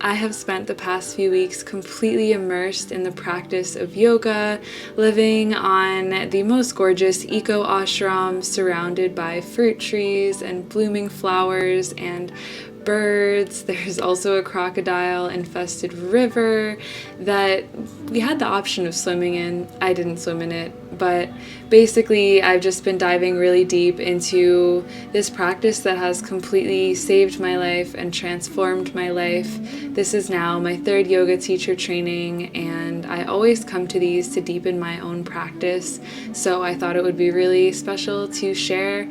I have spent the past few weeks completely immersed in the practice of yoga, living on the most gorgeous eco ashram surrounded by fruit trees and blooming flowers and birds. There's also a crocodile infested river that we had the option of swimming in. I didn't swim in it, but basically I've just been diving really deep into this practice that has completely saved my life and transformed my life. This is now my third yoga teacher training, and I always come to these to deepen my own practice, so I thought it would be really special to share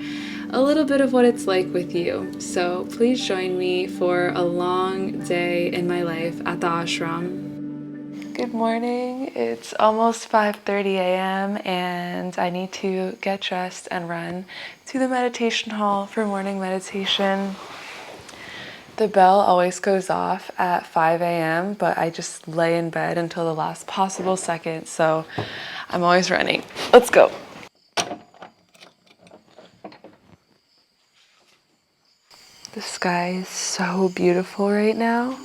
a little bit of what it's like with you. So please join me for a long day in my life at the ashram. Good morning. It's almost 5:30 a.m. and I need to get dressed and run to the meditation hall for morning meditation. The bell always goes off at 5 a.m., but I just lay in bed until the last possible second, so I'm always running. Let's go. The sky is so beautiful right now.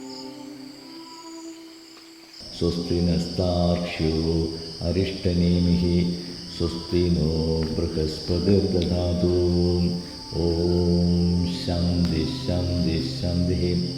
Swasti nastarkshu arishtanemihi swasti no brahaspatir dadatu om shanti shanti shanti.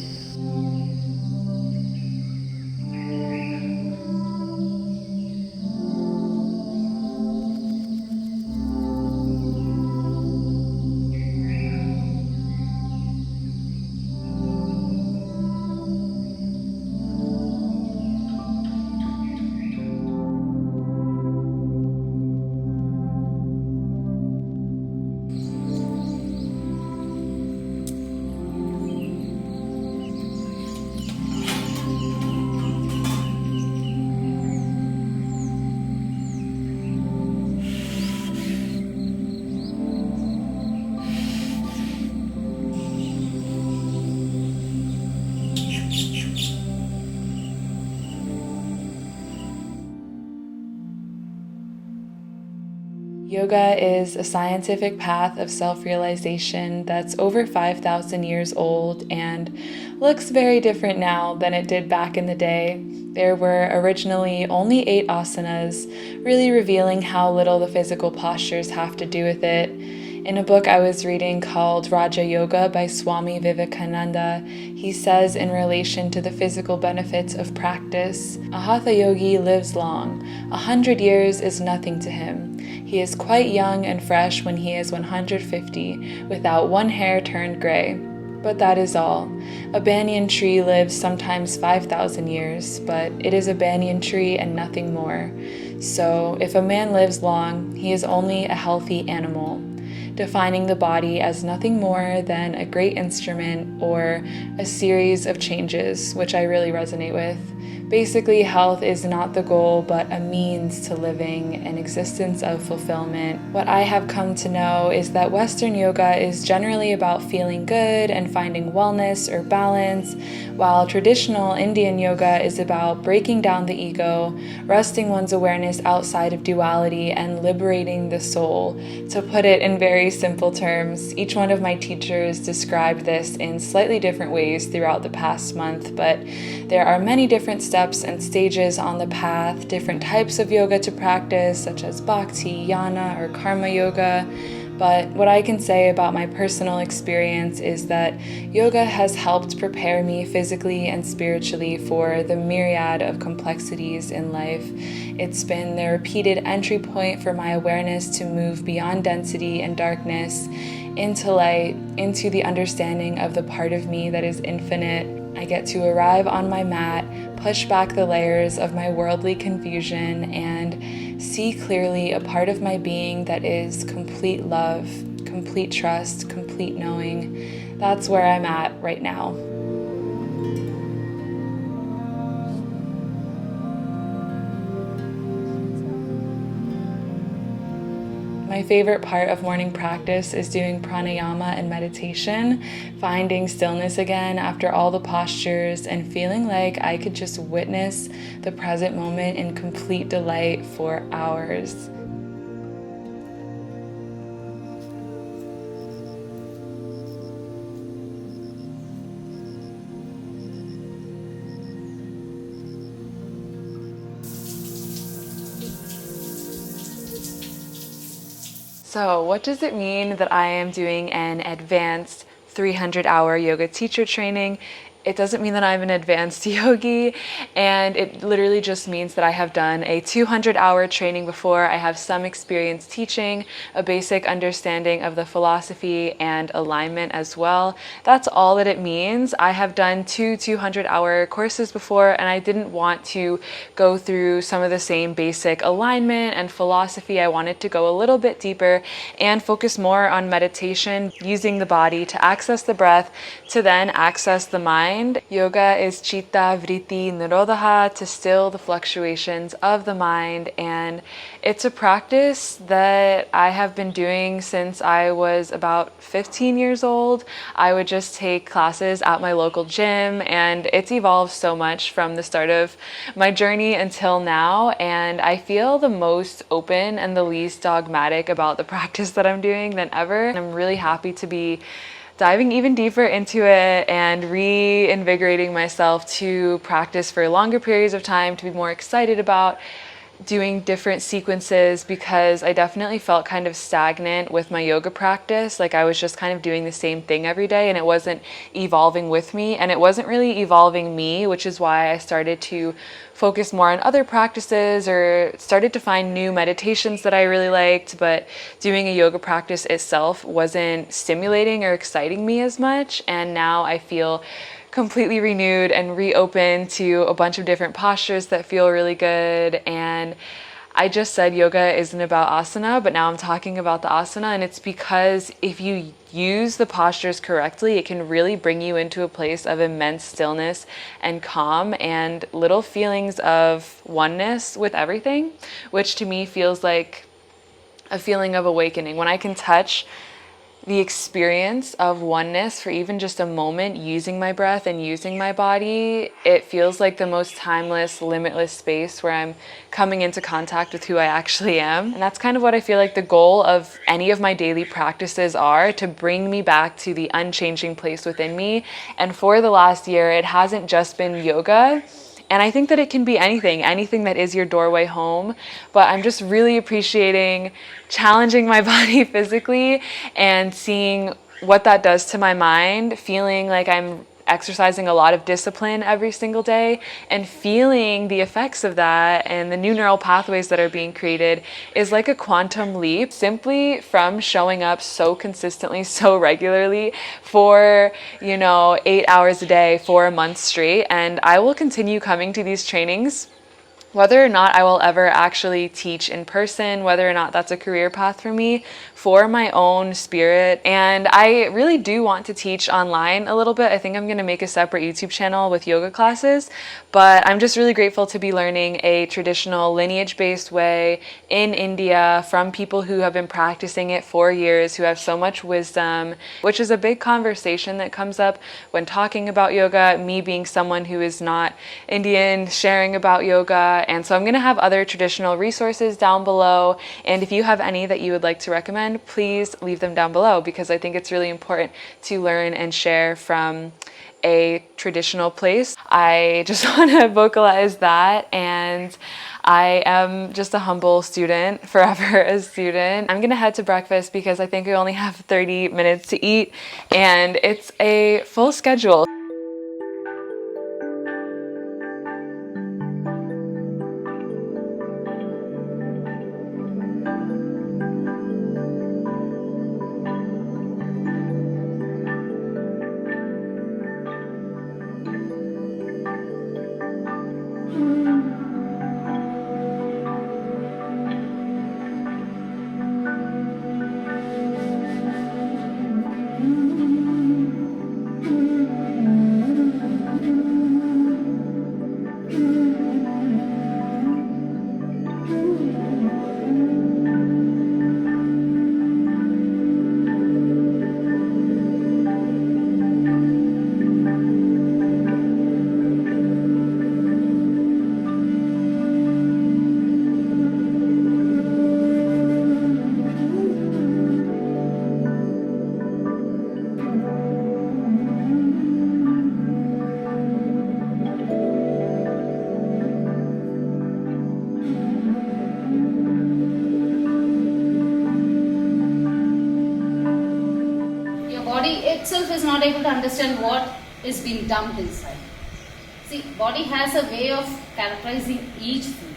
Yoga is a scientific path of self-realization that's over 5,000 years old and looks very different now than it did back in the day. There were originally only 8 asanas, really revealing how little the physical postures have to do with it. In a book I was reading called Raja Yoga by Swami Vivekananda, he says in relation to the physical benefits of practice, a Hatha yogi lives long. 100 years is nothing to him. He is quite young and fresh when he is 150, without one hair turned gray. But that is all. A banyan tree lives sometimes 5,000 years, but it is a banyan tree and nothing more. So if a man lives long, he is only a healthy animal, defining the body as nothing more than a great instrument or a series of changes, which I really resonate with. Basically, health is not the goal, but a means to living an existence of fulfillment. What I have come to know is that Western yoga is generally about feeling good and finding wellness or balance, while traditional Indian yoga is about breaking down the ego, resting one's awareness outside of duality, and liberating the soul. To put it in very simple terms, each one of my teachers described this in slightly different ways throughout the past month, but there are many different steps and stages on the path, different types of yoga to practice, such as bhakti, jnana, or karma yoga. But what I can say about my personal experience is that yoga has helped prepare me physically and spiritually for the myriad of complexities in life. It's been the repeated entry point for my awareness to move beyond density and darkness into light, into the understanding of the part of me that is infinite. I get to arrive on my mat, push back the layers of my worldly confusion, and see clearly a part of my being that is complete love, complete trust, complete knowing. That's where I'm at right now. My favorite part of morning practice is doing pranayama and meditation, finding stillness again after all the postures, and feeling like I could just witness the present moment in complete delight for hours. So, what does it mean that I am doing an advanced 300-hour yoga teacher training? It doesn't mean that I'm an advanced yogi, and it literally just means that I have done a 200-hour training before. I have some experience teaching, a basic understanding of the philosophy and alignment as well. That's all that it means. I have done two 200-hour courses before, and I didn't want to go through some of the same basic alignment and philosophy. I wanted to go a little bit deeper and focus more on meditation, using the body to access the breath, to then access the mind. Yoga is chitta vritti nirodha, to still the fluctuations of the mind, and it's a practice that I have been doing since I was about 15 years old. I would just take classes at my local gym, and it's evolved so much from the start of my journey until now, and I feel the most open and the least dogmatic about the practice that I'm doing than ever. I'm really happy to be diving even deeper into it and reinvigorating myself to practice for longer periods of time, to be more excited about doing different sequences, because I definitely felt kind of stagnant with my yoga practice. Like I was just kind of doing the same thing every day and it wasn't evolving with me, and it wasn't really evolving me, which is why I started to focus more on other practices or started to find new meditations that I really liked, but doing a yoga practice itself wasn't stimulating or exciting me as much. And now I feel completely renewed and reopened to a bunch of different postures that feel really good. And I just said yoga isn't about asana, but now I'm talking about the asana, and it's because if you use the postures correctly, it can really bring you into a place of immense stillness and calm and little feelings of oneness with everything, which to me feels like a feeling of awakening. When I can touch the experience of oneness for even just a moment, using my breath and using my body, it feels like the most timeless, limitless space where I'm coming into contact with who I actually am. And that's kind of what I feel like the goal of any of my daily practices are, to bring me back to the unchanging place within me. And for the last year, it hasn't just been yoga. And I think that it can be anything that is your doorway home. But I'm just really appreciating challenging my body physically and seeing what that does to my mind, feeling like I'm exercising a lot of discipline every single day, and feeling the effects of that and the new neural pathways that are being created is like a quantum leap, simply from showing up so consistently, so regularly for 8 hours a day for a month straight. And I will continue coming to these trainings whether or not I will ever actually teach in person, whether or not that's a career path for me, for my own spirit. And I really do want to teach online a little bit. I think I'm going to make a separate YouTube channel with yoga classes, but I'm just really grateful to be learning a traditional lineage-based way in India from people who have been practicing it for years, who have so much wisdom, which is a big conversation that comes up when talking about yoga, me being someone who is not Indian, sharing about yoga. And so I'm going to have other traditional resources down below. And if you have any that you would like to recommend, please leave them down below, because I think it's really important to learn and share from a traditional place. I just want to vocalize that. And I am just a humble student, forever a student. I'm going to head to breakfast because I think we only have 30 minutes to eat, and it's a full schedule. is not able to understand what is being dumped inside. See, body has a way of characterizing each food.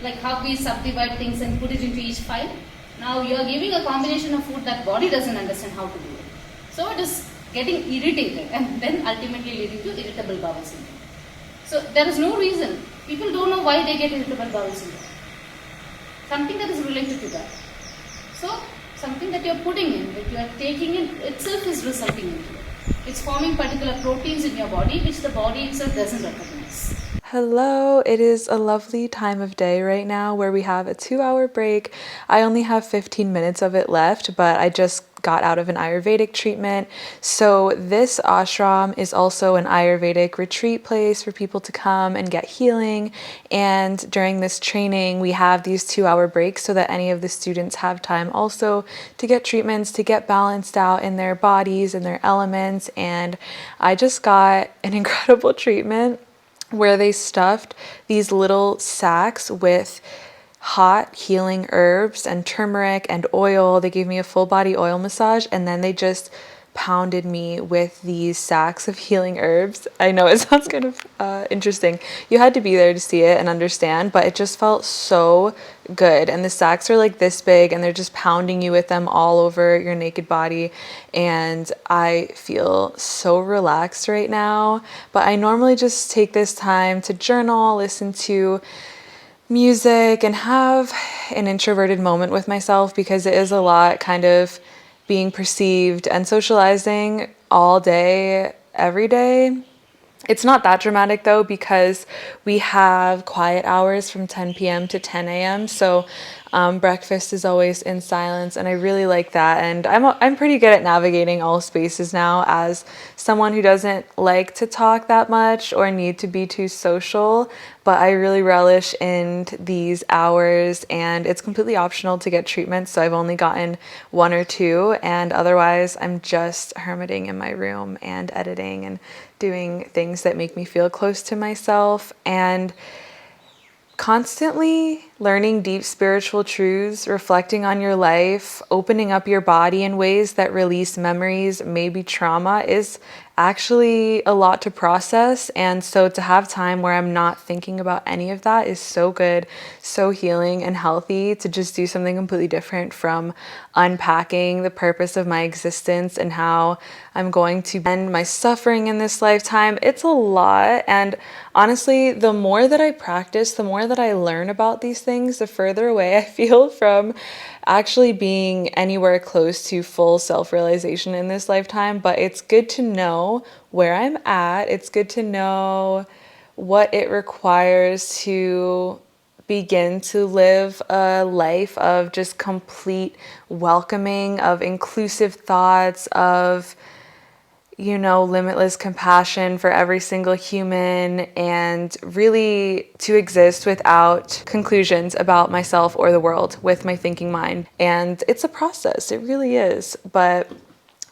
Like how we subdivide things and put it into each file. Now you are giving a combination of food that body doesn't understand how to do it. So it is getting irritated and then ultimately leading to irritable bowel syndrome. So there is no reason. People don't know why they get irritable bowel syndrome. Something that is related to that. So something that you are putting in, that you are taking in itself is resulting into it. It's forming particular proteins in your body which the body itself doesn't recognize. Hello, it is a lovely time of day right now where we have a 2-hour break. I only have 15 minutes of it left, but I just got out of an Ayurvedic treatment. So this ashram is also an Ayurvedic retreat place for people to come and get healing. And during this training, we have these 2-hour breaks so that any of the students have time also to get treatments, to get balanced out in their bodies and their elements. And I just got an incredible treatment where they stuffed these little sacks with hot healing herbs and turmeric and oil. They gave me a full body oil massage, and then they just pounded me with these sacks of healing herbs. I know it sounds kind of interesting. You had to be there to see it and understand, but it just felt so good. And the sacks are like this big, and they're just pounding you with them all over your naked body. And I feel so relaxed right now. But I normally just take this time to journal, listen to music, and have an introverted moment with myself, because it is a lot kind of being perceived and socializing all day, every day. It's not that dramatic though, because we have quiet hours from 10 p.m. to 10 a.m. So breakfast is always in silence, and I really like that. And I'm pretty good at navigating all spaces now as someone who doesn't like to talk that much or need to be too social. But I really relish in these hours, and it's completely optional to get treatments. So I've only gotten 1 or 2, and otherwise I'm just hermiting in my room and editing and doing things that make me feel close to myself, and constantly learning deep spiritual truths, reflecting on your life, opening up your body in ways that release memories, maybe trauma, is actually a lot to process. And so to have time where I'm not thinking about any of that is so good, so healing and healthy, to just do something completely different from unpacking the purpose of my existence and how I'm going to end my suffering in this lifetime. It's a lot. And honestly, the more that I practice, the more that I learn about these things, the further away I feel from actually being anywhere close to full self-realization in this lifetime. But it's good to know where I'm at. It's good to know what it requires to begin to live a life of just complete welcoming, of inclusive thoughts, of limitless compassion for every single human, and really to exist without conclusions about myself or the world with my thinking mind. And it's a process, it really is. But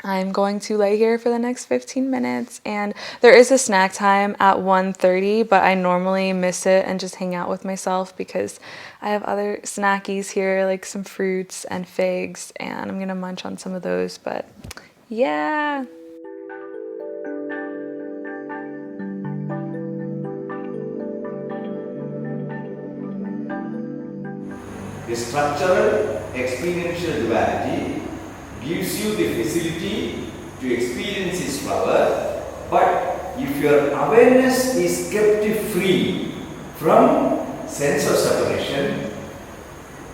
I'm going to lay here for the next 15 minutes, and there is a snack time at 1:30, but I normally miss it and just hang out with myself because I have other snackies here, like some fruits and figs, and I'm gonna munch on some of those. But yeah. The structural experiential duality gives you the facility to experience its power, but if your awareness is kept free from sense of separation,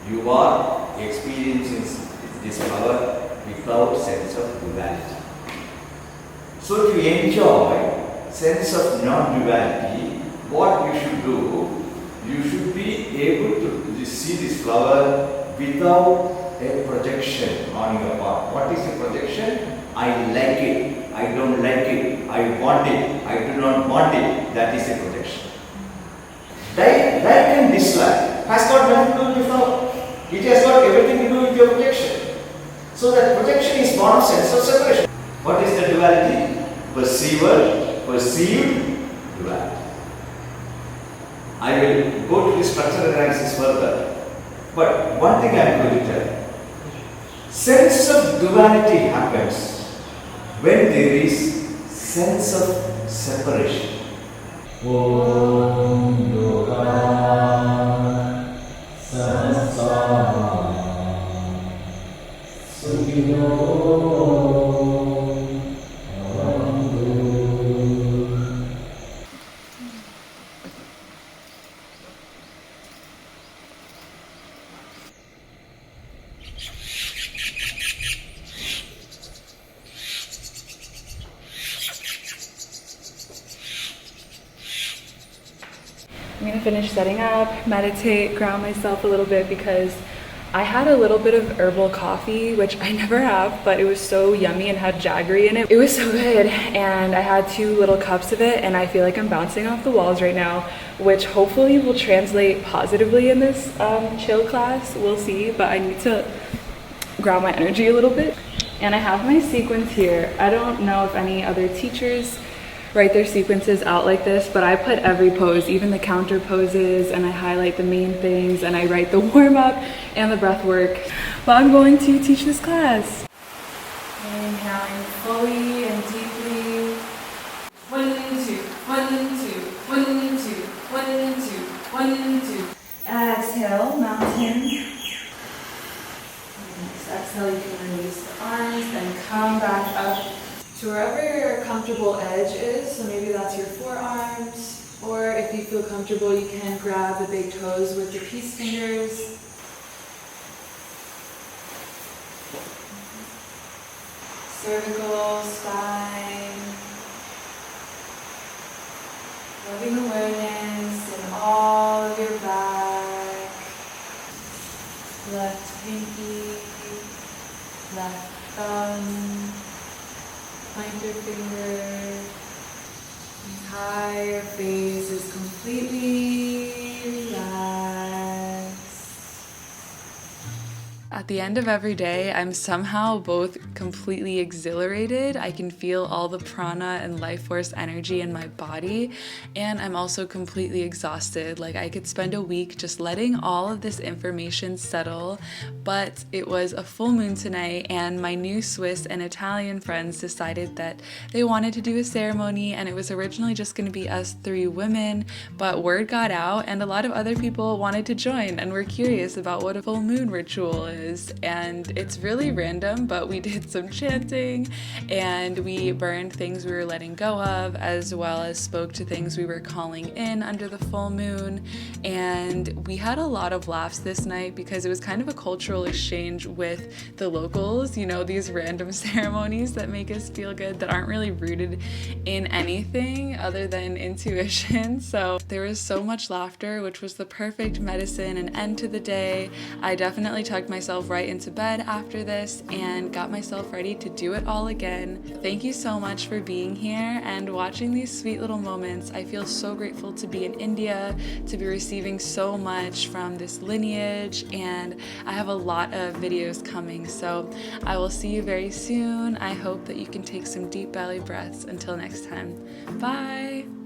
you are experiencing this power without sense of duality. So to enjoy sense of non-duality, what you should do, you should be able to see this flower without a projection on your part. What is the projection? I like it, I don't like it, I want it, I do not want it. That is a projection. Like and dislike has got nothing to do with flower. It has got everything to do with your projection. So that projection is born of sense of separation. What is the duality? Perceiver, perceived duality. I will go to the structural analysis further, but one thing I am going to tell. Sense of duality happens when there is sense of separation. Om Yoga I'm gonna finish setting up, meditate, ground myself a little bit because I had a little bit of herbal coffee, which I never have, but it was so yummy and had jaggery in it. It was so good, and I had 2 little cups of it, and I feel like I'm bouncing off the walls right now, which hopefully will translate positively in this chill class. We'll see, but I need to ground my energy a little bit. And I have my sequence here. I don't know if any other teachers write their sequences out like this, but I put every pose, even the counter poses, and I highlight the main things, and I write the warm-up and the breath work. But I'm going to teach this class. Inhaling fully and deeply. 1, 2, 1, 2, 1, 2, 1, 2, 1, 2. Exhale, mountain. Next exhale, you can release the arms and come back up to wherever your comfortable edge is, so maybe that's your forearms, or if you feel comfortable, you can grab the big toes with your peace fingers. Cervical, spine, loving awareness in all of your back, left pinky, left thumb, pointer finger. Entire face is completely relaxed. At the end of every day, I'm somehow both completely exhilarated. I can feel all the prana and life force energy in my body, and I'm also completely exhausted. Like, I could spend a week just letting all of this information settle, but it was a full moon tonight, and my new Swiss and Italian friends decided that they wanted to do a ceremony, and it was originally just going to be us 3 women, but word got out, and a lot of other people wanted to join and were curious about what a full moon ritual is. And it's really random, but we did some chanting and we burned things we were letting go of, as well as spoke to things we were calling in under the full moon. And we had a lot of laughs this night because it was kind of a cultural exchange with the locals, you know, these random ceremonies that make us feel good that aren't really rooted in anything other than intuition. So there was so much laughter, which was the perfect medicine and end to the day. I definitely tucked myself right into bed after this and got myself ready to do it all again. Thank you so much for being here and watching these sweet little moments. I feel so grateful to be in India, to be receiving so much from this lineage, and I have a lot of videos coming, so I will see you very soon. I hope that you can take some deep belly breaths. Until next time, bye!